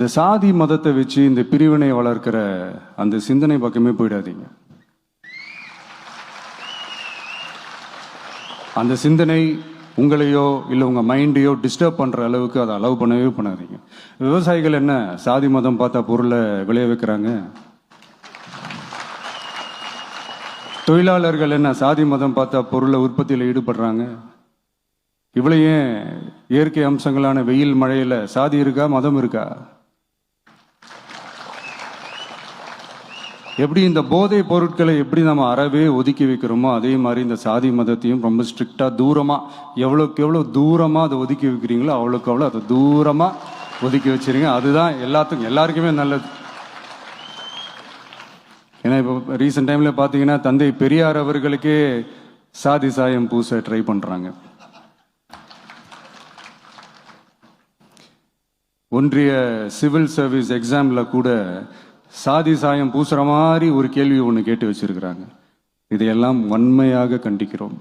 இந்த சாதி மதத்தை வச்சு இந்த பிரிவினை வளர்க்கிற அந்த சிந்தனை பக்கமே போயிடாதீங்க. அந்த சிந்தனை உங்களையோ இல்லை உங்கள் மைண்டையோ டிஸ்டர்ப் பண்ணுற அளவுக்கு அதை அலோவ் பண்ணவே பண்ணாதீங்க. விவசாயிகள் என்ன சாதி மதம் பார்த்தா பொருளை விளைய வைக்கிறாங்க? தொழிலாளர்கள் என்ன சாதி மதம் பார்த்தா பொருளை உற்பத்தியில் ஈடுபடுறாங்க? இவ்வளையே இயற்கை அம்சங்களான வெயில் மழையில் சாதி இருக்கா, மதம் இருக்கா? எப்படி இந்த போதை பொருட்களை எப்படி நம்ம அறவே ஒதுக்கி வைக்கிறோமோ அதே மாதிரி இந்த சாதி மதத்தையும் ரொம்ப ஸ்ட்ரிக்டா தூரமா, எவ்வளோக்கு எவ்வளோ தூரமா அதை ஒதுக்கி வைக்கிறீங்களோ அவ்வளோக்கு அவ்வளோ அதை தூரமா ஒதுக்கி வச்சிருங்க. அதுதான் எல்லாருக்குமே நல்லது. ஏன்னா இப்போ ரீசெண்ட் டைம்ல பாத்தீங்கன்னா தந்தை பெரியார் அவர்களுக்கே சாதி சாயம் பூச ட்ரை பண்றாங்க. ஒன்றிய சிவில் சர்வீஸ் எக்ஸாம்ல கூட சாதி சாயம் பூசுற மாதிரி ஒரு கேள்வி ஒன்று கேட்டு வச்சிருக்கிறாங்க. இதையெல்லாம் வன்மையாக கண்டிக்கிறோம்.